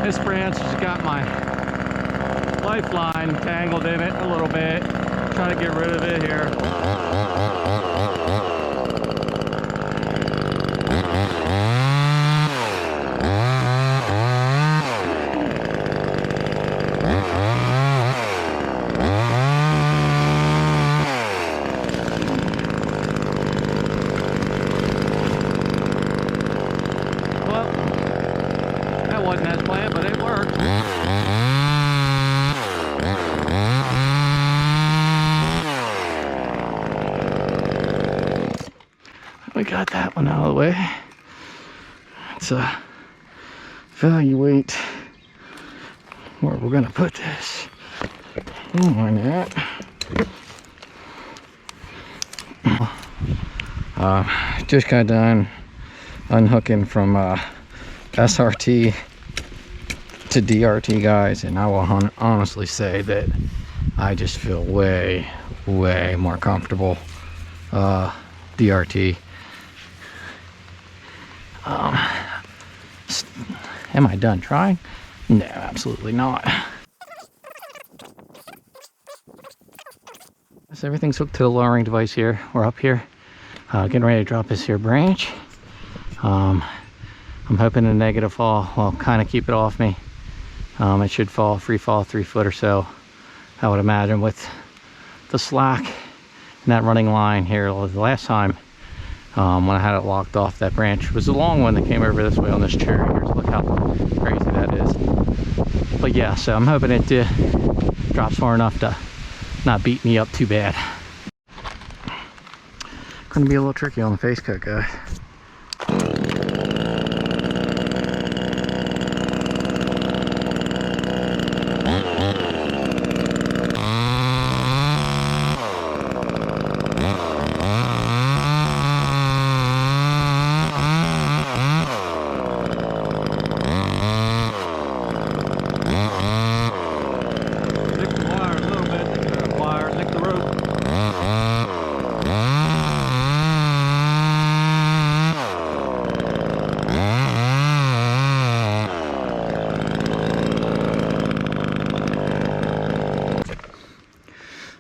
This branch has got my lifeline tangled in it a little bit. Try to get rid of it here. Well, that wasn't as planned, but it worked. We got that one out of the way. Let's evaluate where we're gonna put this. Why not? Just got done unhooking from SRT to DRT, guys, and I will honestly say that I just feel way more comfortable DRT. Am I done trying? No, absolutely not. So everything's hooked to the lowering device here. We're up here, getting ready to drop this here branch. I'm hoping the negative fall will kind of keep it off me. It should fall, free fall 3 foot or so, I would imagine, with the slack and that running line here. The last time when I had it locked off, that branch was a long one that came over this way on this cherry here. So look how crazy that is. But yeah, so I'm hoping it drops far enough to not beat me up too bad. Gonna be a little tricky on the face cut, guys.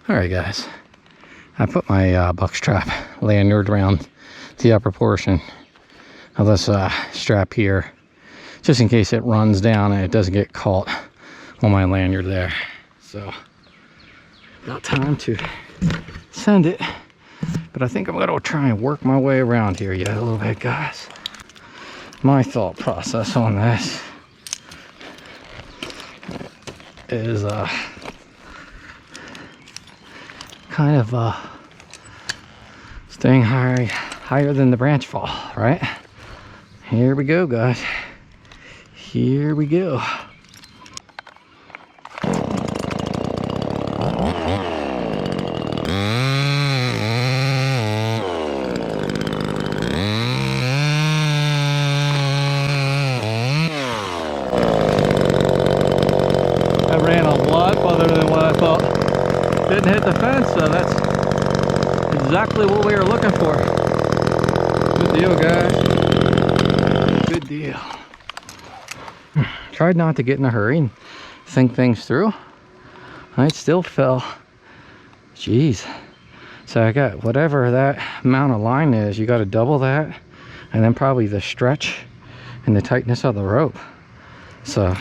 Alright guys, I put my buck strap lanyard around the upper portion of this strap here, just in case it runs down and it doesn't get caught on my lanyard there. So, about time to send it, but I think I'm going to try and work my way around here yet a little bit, guys. My thought process on this is kind of staying higher than the branch fall, right? Here we go, guys. Here we go. I ran a lot farther than what I thought. Didn't hit the fence, so that's exactly what we were looking for. Good deal, guys. Good deal. Tried not to get in a hurry and think things through. I still fell. Jeez. So I got whatever that amount of line is, you got to double that, and then probably the stretch and the tightness of the rope. So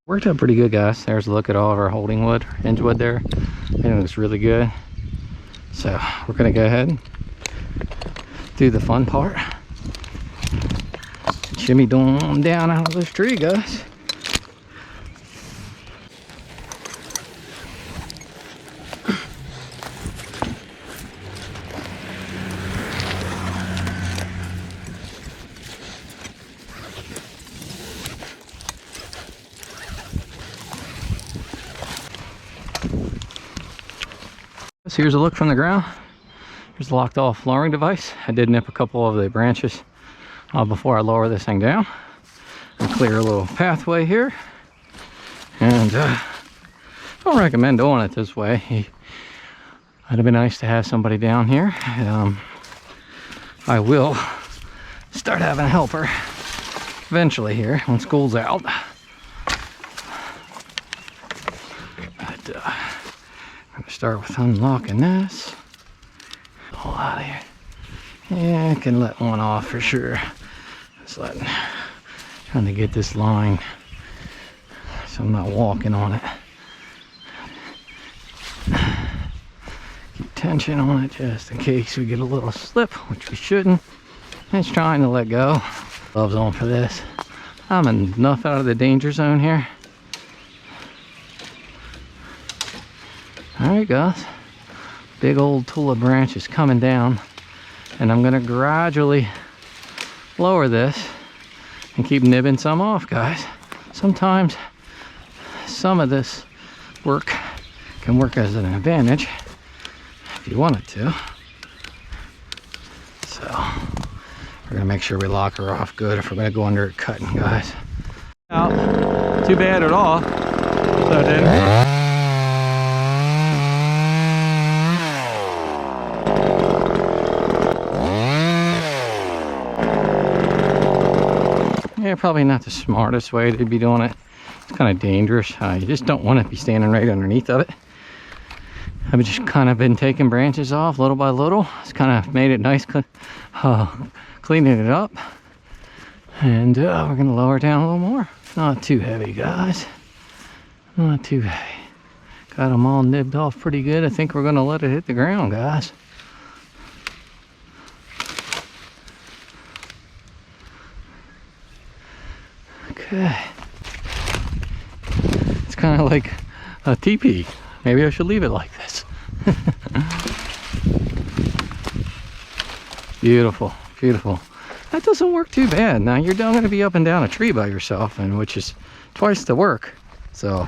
worked out pretty good, guys. There's a look at all of our holding wood, hinge wood there. It looks really good. So we're gonna go ahead and do the fun part. Shimmy down out of this tree, guys. So here's a look from the ground. Here's the locked off lowering device. I did nip a couple of the branches before I lower this thing down and clear a little pathway here. And I don't recommend doing it this way. It'd be nice to have somebody down here. I will start having a helper eventually here when school's out. start with unlocking this. All out of here. Yeah, I can let one off for sure. Just trying to get this line so I'm not walking on it. Keep tension on it just in case we get a little slip, which we shouldn't. It's trying to let go. Gloves on for this. I'm enough out of the danger zone here. Alright guys, big old tulip branch is coming down, and I'm gonna gradually lower this and keep nibbing some off, guys. Sometimes some of this work can work as an advantage if you want it to. So we're gonna make sure we lock her off good if we're gonna go under it cutting, guys. Out, too bad at all. So then. Yeah, probably not the smartest way to be doing it. It's kind of dangerous. You just don't want to be standing right underneath of it. I've just kind of been taking branches off little by little. It's kind of made it nice, cleaning it up. And we're going to lower it down a little more. Not too heavy, guys. Not too heavy. Got them all nibbed off pretty good. I think we're going to let it hit the ground, guys. Okay. It's kind of like a teepee. Maybe I should leave it like this. Beautiful, beautiful. That doesn't work too bad. Now you're going to be up and down a tree by yourself, and which is twice the work. So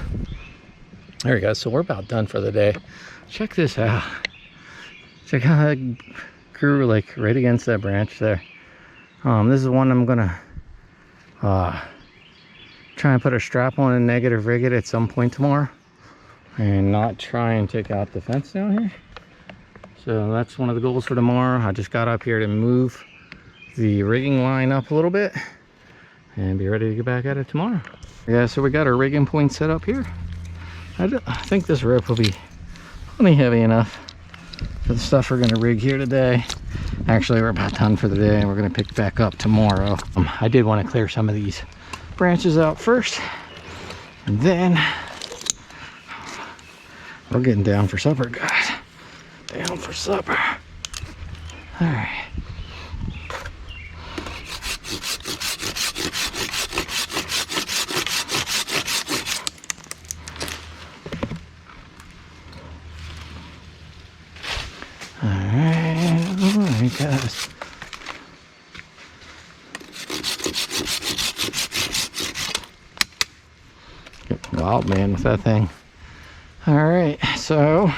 there you go. So we're about done for the day. Check this out. So I kind of grew like right against that branch there. This is one I'm gonna try and put a strap on and negative rig it at some point tomorrow, and not try and take out the fence down here. So that's one of the goals for tomorrow. I just got up here to move the rigging line up a little bit and be ready to get back at it tomorrow. Yeah, so we got our rigging point set up here. I think this rope will be plenty heavy enough for the stuff we're going to rig here today. Actually, we're about done for the day, and we're going to pick back up tomorrow. I did want to clear some of these branches out first, and then we're getting down for supper, guys. Down for supper. All right. All right, guys. Wild man with that thing. All right, so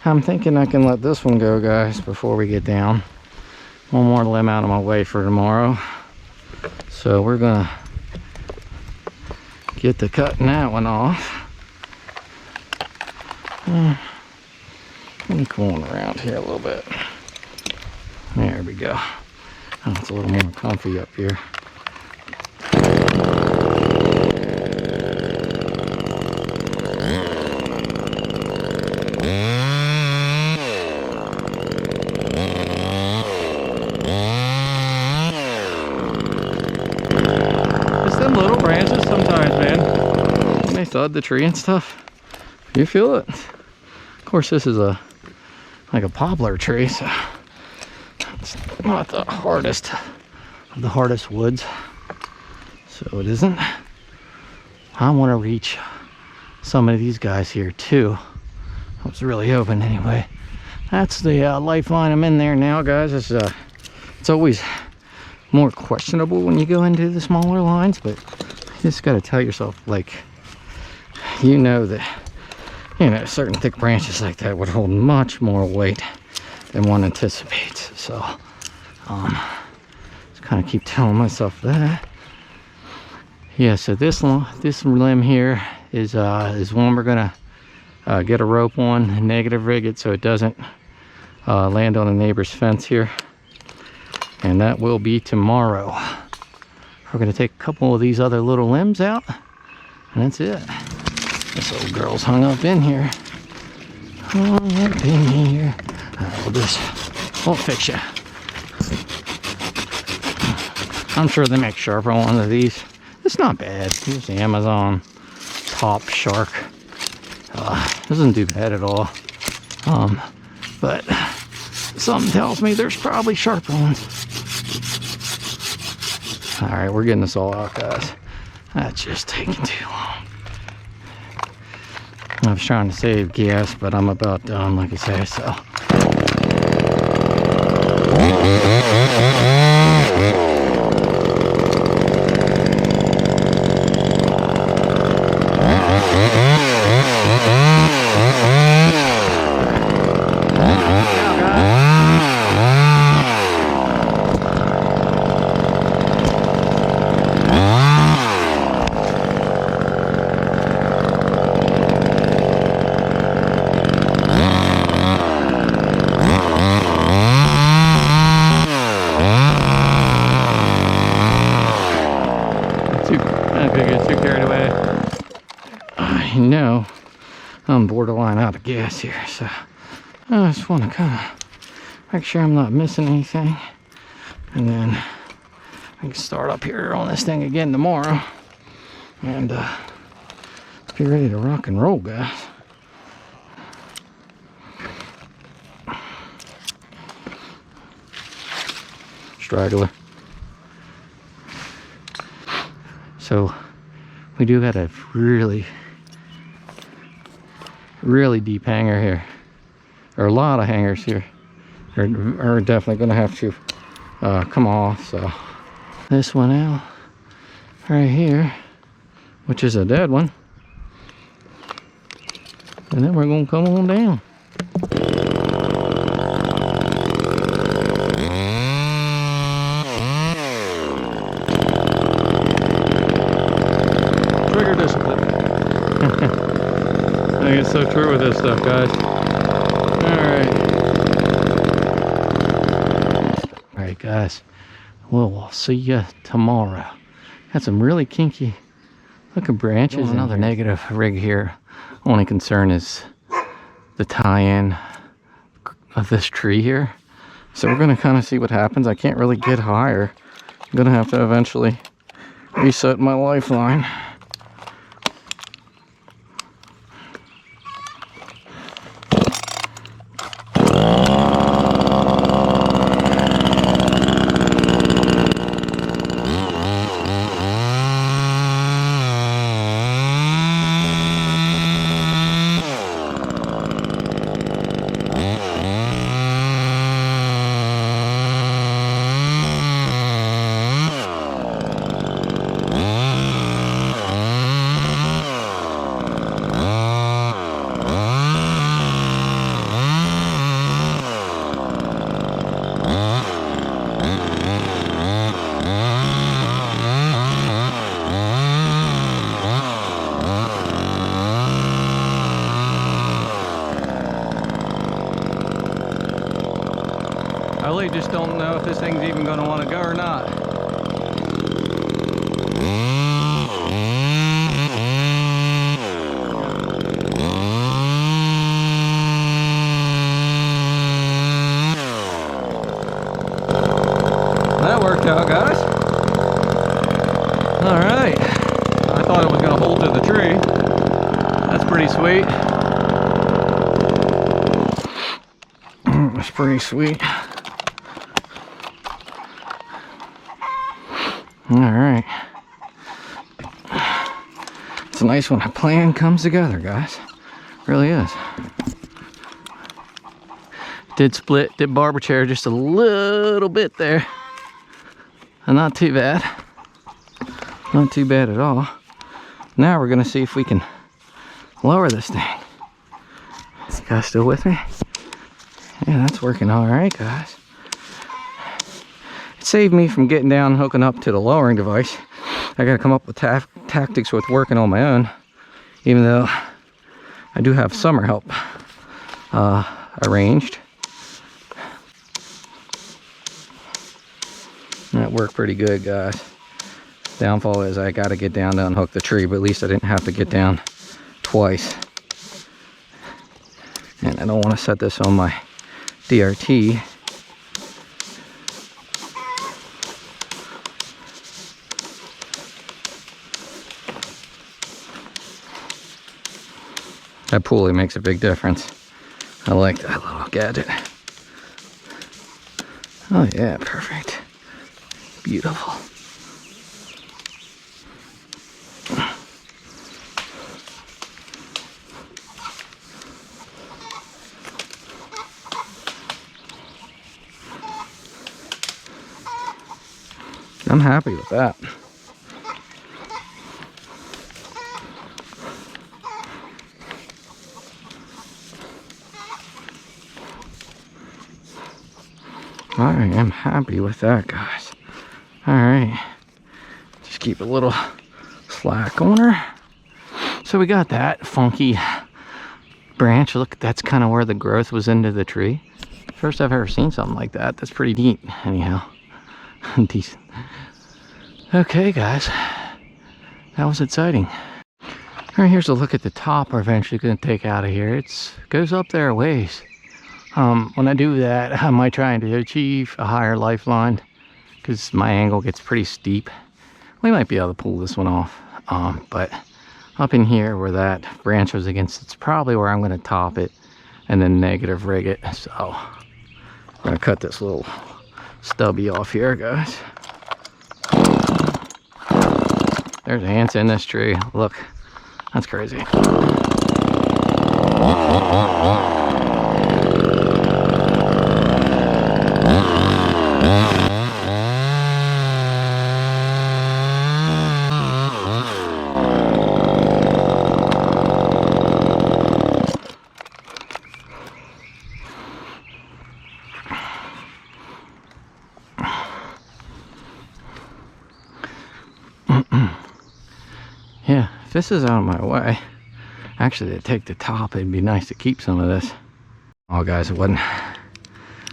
I'm thinking I can let this one go, guys, before we get down. One more limb out of my way for tomorrow. So we're gonna get to cutting that one off. Let me come on around here a little bit. There we go. Oh, it's a little more comfy up here. Thud the tree and stuff, you feel it. Of course, this is like a poplar tree, so it's not the hardest of the hardest woods, so it isn't. I want to reach some of these guys here too. I was really hoping anyway. That's the lifeline I'm in there now, guys. It's always more questionable when you go into the smaller lines, but you just got to tell yourself, like, you know that, you know, certain thick branches like that would hold much more weight than one anticipates. So just kind of keep telling myself that. Yeah, so this limb here is one we're gonna get a rope on and negative rig it so it doesn't land on the neighbor's fence here, and that will be tomorrow. We're gonna take a couple of these other little limbs out, and that's it. This old girl's hung up in here. Up in here. We'll fix you. I'm sure they make sharper one of these. It's not bad. Here's the Amazon Top Shark. Doesn't do bad at all. But something tells me there's probably sharper ones. Alright, we're getting this all out, guys. That's just taking too long. I was trying to save gas, but I'm about done, like I say, so. No, I'm borderline out of gas here, so I just want to kind of make sure I'm not missing anything, and then I can start up here on this thing again tomorrow and be ready to rock and roll, guys. Straggler. So we do got a really deep hanger here, or a lot of hangers here are definitely going to have to come off. So this one out right here, which is a dead one, and then we're going to come on down. Trigger discipline. I think it's so true with this stuff, guys. Alright guys, we'll see you tomorrow. Got some really kinky looking branches. Another negative rig here. Only concern is the tie-in of this tree here. So we're going to kind of see what happens. I can't really get higher. I'm going to have to eventually reset my lifeline. I really just don't know if this thing's even going to want to go or not. That worked out, guys. Alright. I thought it was going to hold to the tree. That's pretty sweet. That's pretty sweet. Alright. It's nice when a plan comes together, guys. It really is. Did barber chair just a little bit there. And not too bad. Not too bad at all. Now we're gonna see if we can lower this thing. You guys still with me? Yeah, that's working all right, guys. It saved me from getting down and hooking up to the lowering device. I gotta come up with tactics with working on my own, even though I do have summer help arranged. That worked pretty good, guys. Downfall is I gotta get down to unhook the tree, but at least I didn't have to get down twice. And I don't want to set this on my DRT. That pulley makes a big difference. I like that little gadget. Oh yeah, perfect. Beautiful. I'm happy with that. I am happy with that, guys. All right, just keep a little slack on her. So we got that funky branch. Look, that's kind of where the growth was into the tree. First I've ever seen something like that. That's pretty neat. Anyhow, decent. Okay, guys, that was exciting. All right, here's a look at the top we're eventually going to take out of here. It goes up there a ways. When I do that, I'm trying to achieve a higher lifeline because my angle gets pretty steep. We might be able to pull this one off, but up in here where that branch was against, it's probably where I'm going to top it and then negative rig it. So I'm going to cut this little stubby off here, guys. There's ants in this tree. Look, that's crazy. Yeah, if this is out of my way, actually to take the top, it'd be nice to keep some of this. Oh guys, it wasn't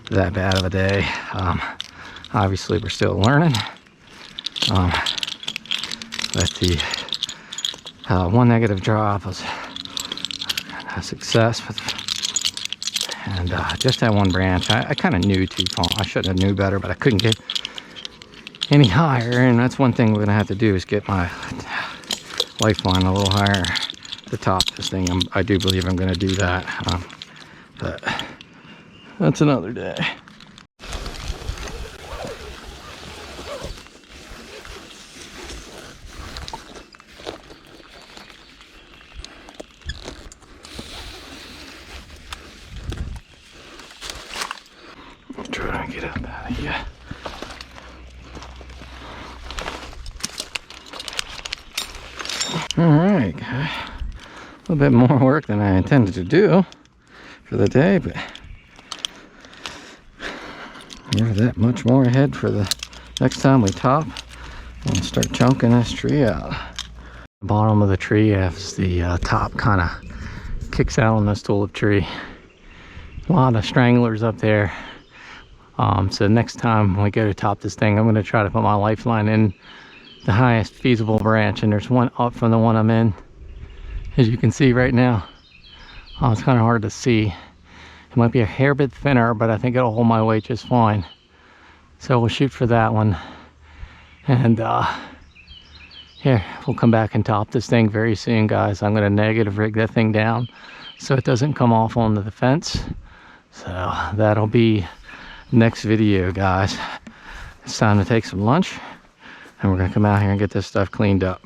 that bad of a day. Obviously we're still learning, but the one negative drop was a success, and just that one branch, I kind of knew too far. I should have knew better, but I couldn't get any higher, and that's one thing we're gonna have to do is get my lifeline a little higher to top this thing. I do believe I'm going to do that, but that's another day. I'm trying to get up out of here. All right, guys. A little bit more work than I intended to do for the day, but we're that much more ahead for the next time we top and start chunking this tree out. The bottom of the tree, as the top kind of kicks out on this tulip tree. A lot of stranglers up there. So next time we go to top this thing, I'm going to try to put my lifeline in the highest feasible branch, and there's one up from the one I'm in, as you can see right now. It's kind of hard to see. It might be a hair bit thinner, but I think it'll hold my weight just fine. So we'll shoot for that one, and here we'll come back and top this thing very soon, guys. I'm going to negative rig that thing down so it doesn't come off onto the fence. So that'll be next video, guys. It's time to take some lunch, and we're gonna come out here and get this stuff cleaned up.